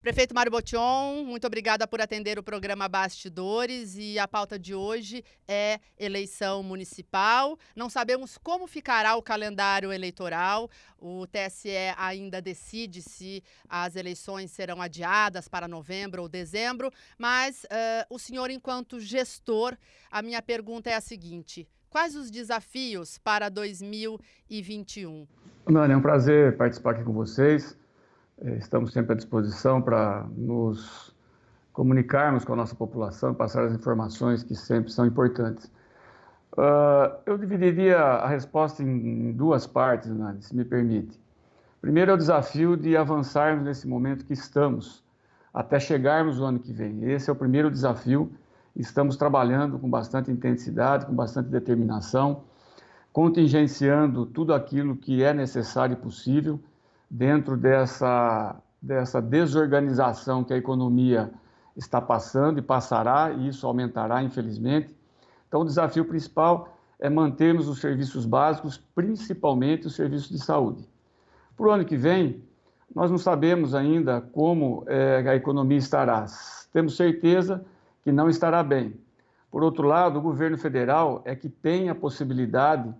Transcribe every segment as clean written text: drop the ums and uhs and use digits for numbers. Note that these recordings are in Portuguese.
Prefeito Mário Botion, muito obrigada por atender o programa Bastidores e a pauta de hoje é eleição municipal. Não sabemos como ficará o calendário eleitoral. O TSE ainda decide se as eleições serão adiadas para novembro ou dezembro, mas o senhor, enquanto gestor, a minha pergunta é a seguinte: quais os desafios para 2021? Nani, é um prazer participar aqui com vocês. Estamos sempre à disposição para nos comunicarmos com a nossa população, passar as informações que sempre são importantes. Eu dividiria a resposta em duas partes, Nani, se me permite. Primeiro é o desafio de avançarmos nesse momento que estamos, até chegarmos no ano que vem. Esse é o primeiro desafio. Estamos trabalhando com bastante intensidade, com bastante determinação, contingenciando tudo aquilo que é necessário e possível dentro dessa desorganização que a economia está passando e passará, e isso aumentará, infelizmente. Então, o desafio principal é mantermos os serviços básicos, principalmente os serviços de saúde. Para o ano que vem, nós não sabemos ainda como a economia estará. Temos certeza que não estará bem. Por outro lado, o governo federal é que tem a possibilidade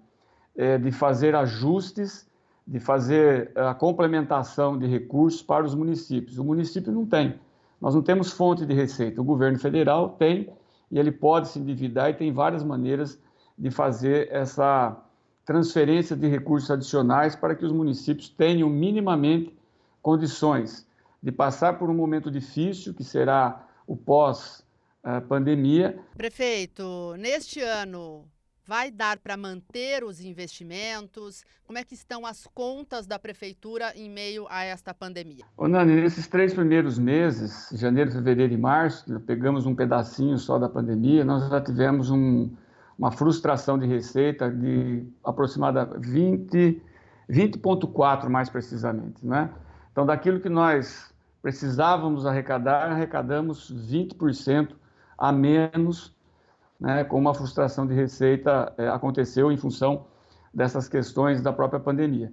de fazer ajustes, de fazer a complementação de recursos para os municípios. O município não tem. Nós não temos fonte de receita. O governo federal tem e ele pode se endividar e tem várias maneiras de fazer essa transferência de recursos adicionais para que os municípios tenham minimamente condições de passar por um momento difícil, que será o pós-pandemia. Prefeito, neste ano vai dar para manter os investimentos? Como é que estão as contas da prefeitura em meio a esta pandemia? Ô Nani, nesses 3 primeiros meses, janeiro, fevereiro e março, pegamos um pedacinho só da pandemia, nós já tivemos uma frustração de receita de aproximadamente 20,4 mais precisamente, né? Então, daquilo que nós precisávamos arrecadar, arrecadamos 20% a menos, né, com uma frustração de receita aconteceu em função dessas questões da própria pandemia.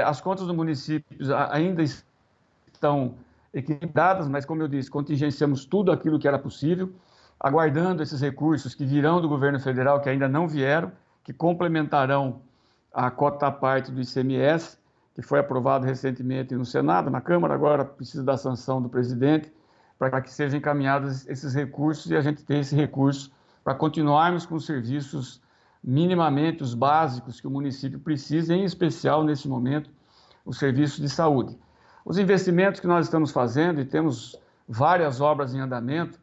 As contas do município ainda estão equilibradas, mas, como eu disse, contingenciamos tudo aquilo que era possível, aguardando esses recursos que virão do governo federal, que ainda não vieram, que complementarão a cota à parte do ICMS, que foi aprovado recentemente no Senado, na Câmara, agora precisa da sanção do presidente, para que sejam encaminhados esses recursos e a gente tenha esse recurso para continuarmos com os serviços minimamente os básicos que o município precisa, em especial nesse momento, os serviços de saúde. Os investimentos que nós estamos fazendo, e temos várias obras em andamento,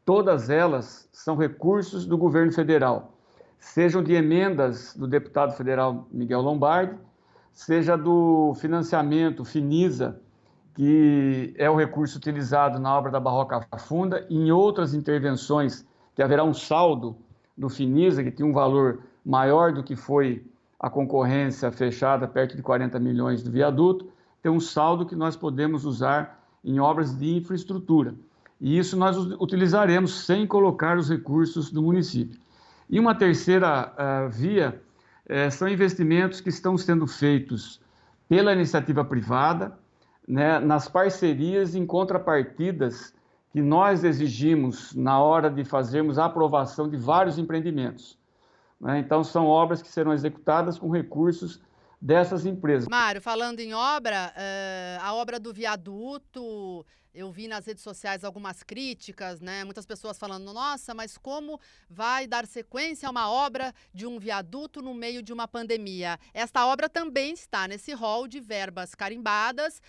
todas elas são recursos do governo federal, sejam de emendas do deputado federal Miguel Lombardi, seja do financiamento Finisa, que é o recurso utilizado na obra da Barroca Funda, e em outras intervenções que haverá um saldo do Finisa, que tem um valor maior do que foi a concorrência fechada, perto de 40 milhões do viaduto, tem um saldo que nós podemos usar em obras de infraestrutura. E isso nós utilizaremos sem colocar os recursos do município. E uma terceira via são investimentos que estão sendo feitos pela iniciativa privada, né, nas parcerias em contrapartidas que nós exigimos na hora de fazermos a aprovação de vários empreendimentos, né? Então, são obras que serão executadas com recursos dessas empresas. Mário, falando em obra, a obra do viaduto, eu vi nas redes sociais algumas críticas, né? Muitas pessoas falando, nossa, mas como vai dar sequência a uma obra de um viaduto no meio de uma pandemia? Esta obra também está nesse rol de verbas carimbadas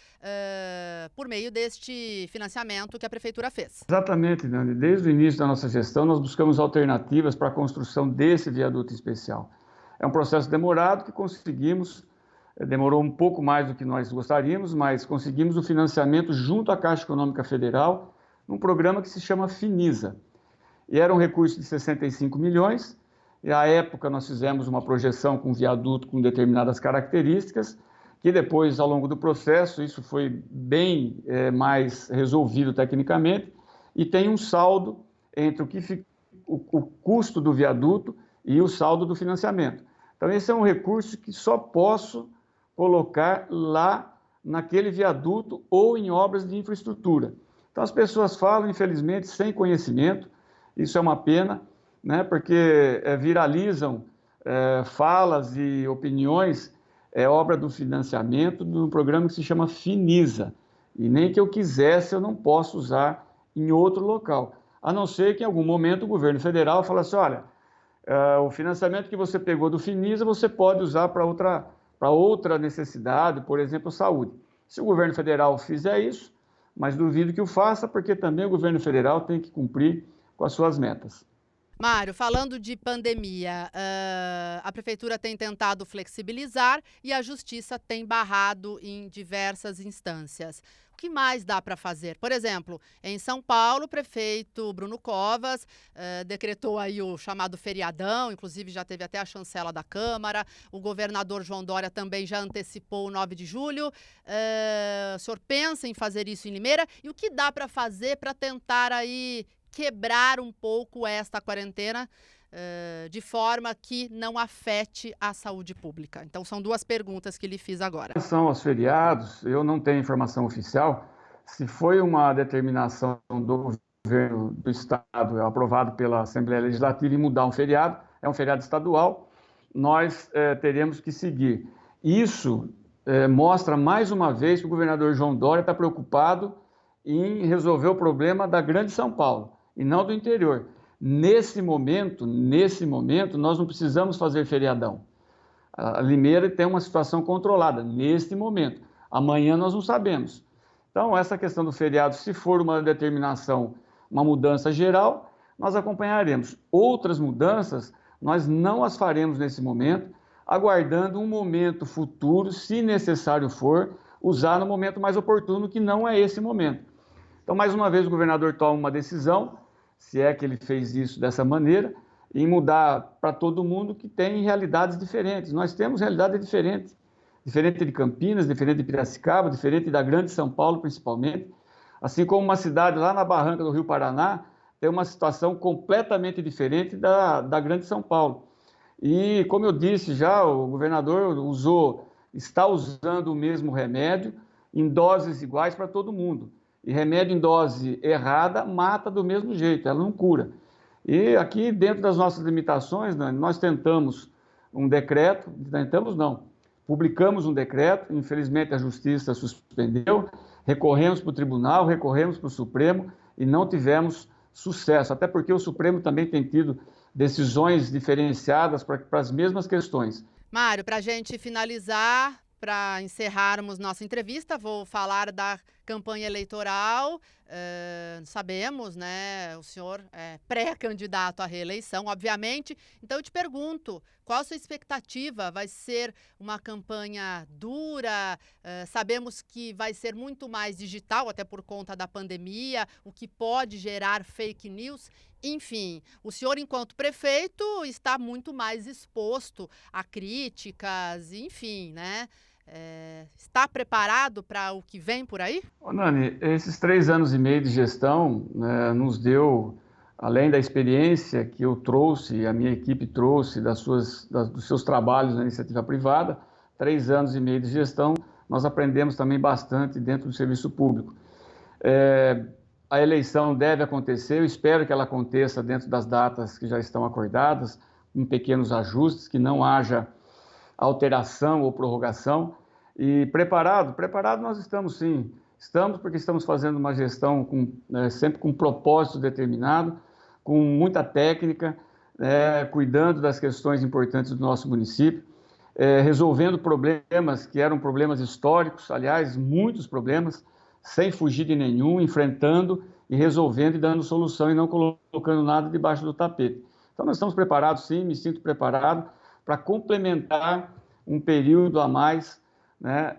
por meio deste financiamento que a prefeitura fez. Exatamente, Nani. Desde o início da nossa gestão, nós buscamos alternativas para a construção desse viaduto especial. É um processo demorado que conseguimos, demorou um pouco mais do que nós gostaríamos, mas conseguimos o financiamento junto à Caixa Econômica Federal, num programa que se chama Finisa. E era um recurso de 65 milhões, e à época nós fizemos uma projeção com um viaduto com determinadas características, que depois, ao longo do processo, isso foi bem mais resolvido tecnicamente, e tem um saldo entre o custo do viaduto e o saldo do financiamento. Então, esse é um recurso que só posso colocar lá naquele viaduto ou em obras de infraestrutura. Então, as pessoas falam, infelizmente, sem conhecimento, isso é uma pena, né, porque viralizam falas e opiniões, obra do financiamento de um programa que se chama Finisa, e nem que eu quisesse, eu não posso usar em outro local, a não ser que em algum momento o governo federal fale assim, olha, o financiamento que você pegou do Finisa, você pode usar para outra necessidade, por exemplo, saúde. Se o governo federal fizer isso, mas duvido que o faça, porque também o governo federal tem que cumprir com as suas metas. Mário, falando de pandemia, a prefeitura tem tentado flexibilizar e a justiça tem barrado em diversas instâncias. O que mais dá para fazer? Por exemplo, em São Paulo, o prefeito Bruno Covas decretou aí o chamado feriadão, inclusive já teve até a chancela da Câmara. O governador João Dória também já antecipou o 9 de julho. O senhor pensa em fazer isso em Limeira? E o que dá para fazer para tentar aí quebrar um pouco esta quarentena de forma que não afete a saúde pública? Então, são duas perguntas que lhe fiz agora. Em relação aos feriados, eu não tenho informação oficial. Se foi uma determinação do governo do Estado, aprovado pela Assembleia Legislativa, em mudar um feriado, é um feriado estadual, nós teremos que seguir. Isso mostra mais uma vez que o governador João Dória está preocupado em resolver o problema da Grande São Paulo e não do interior. Nesse momento, nós não precisamos fazer feriadão. A Limeira tem uma situação controlada, neste momento. Amanhã nós não sabemos. Então, essa questão do feriado, se for uma determinação, uma mudança geral, nós acompanharemos. Outras mudanças, nós não as faremos nesse momento, aguardando um momento futuro, se necessário for, usar no momento mais oportuno, que não é esse momento. Então, mais uma vez, o governador toma uma decisão, se é que ele fez isso dessa maneira, em mudar para todo mundo que tem realidades diferentes. Nós temos realidades diferentes, diferente de Campinas, diferente de Piracicaba, diferente da Grande São Paulo, principalmente. Assim como uma cidade lá na barranca do Rio Paraná tem uma situação completamente diferente da Grande São Paulo. E, como eu disse já, o governador está usando o mesmo remédio em doses iguais para todo mundo. E remédio em dose errada mata do mesmo jeito, ela não cura. E aqui, dentro das nossas limitações, nós tentamos um decreto, publicamos um decreto, infelizmente a Justiça suspendeu, recorremos para o Tribunal, recorremos para o Supremo e não tivemos sucesso, até porque o Supremo também tem tido decisões diferenciadas para as mesmas questões. Mário, para a gente finalizar, para encerrarmos nossa entrevista, vou falar da campanha eleitoral. Sabemos, né, o senhor é pré-candidato à reeleição, obviamente. Então, eu te pergunto, qual a sua expectativa? Vai ser uma campanha dura? Sabemos que vai ser muito mais digital, até por conta da pandemia, o que pode gerar fake news. Enfim, o senhor, enquanto prefeito, está muito mais exposto a críticas, enfim, né? Está preparado para o que vem por aí? Nani, esses 3 anos e meio de gestão, né, nos deu, além da experiência que eu trouxe, a minha equipe trouxe dos seus trabalhos na iniciativa privada, 3 anos e meio de gestão, nós aprendemos também bastante dentro do serviço público. A eleição deve acontecer, eu espero que ela aconteça dentro das datas que já estão acordadas, com pequenos ajustes, que não haja alteração ou prorrogação. E preparado nós estamos sim. Estamos porque estamos fazendo uma gestão sempre com um propósito determinado, com muita técnica, cuidando das questões importantes do nosso município, resolvendo problemas que eram problemas históricos, aliás, muitos problemas, sem fugir de nenhum, enfrentando e resolvendo e dando solução e não colocando nada debaixo do tapete. Então nós estamos preparados sim, me sinto preparado para complementar um período a mais, né,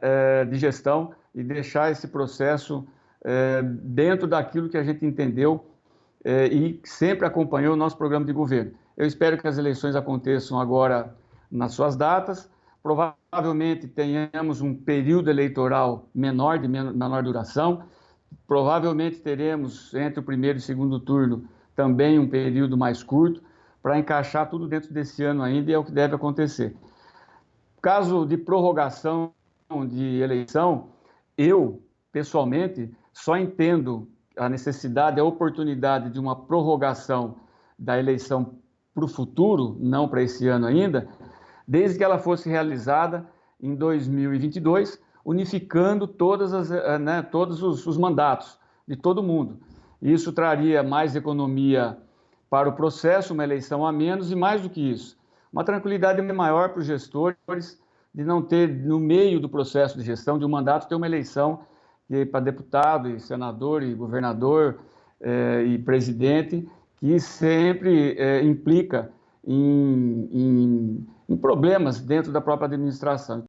de gestão e deixar esse processo dentro daquilo que a gente entendeu e sempre acompanhou o nosso programa de governo. Eu espero que as eleições aconteçam agora nas suas datas, provavelmente tenhamos um período eleitoral menor, de menor duração, provavelmente teremos entre o primeiro e segundo turno também um período mais curto, para encaixar tudo dentro desse ano ainda, e é o que deve acontecer. Caso de prorrogação de eleição, Eu, pessoalmente, só entendo a necessidade, a oportunidade de uma prorrogação da eleição para o futuro, não para esse ano ainda, desde que ela fosse realizada em 2022, unificando todos os mandatos de todo mundo. Isso traria mais economia para o processo, uma eleição a menos e, mais do que isso, uma tranquilidade maior para os gestores de não ter, no meio do processo de gestão de um mandato, ter uma eleição para deputado e senador e governador e presidente, que sempre implica em problemas dentro da própria administração.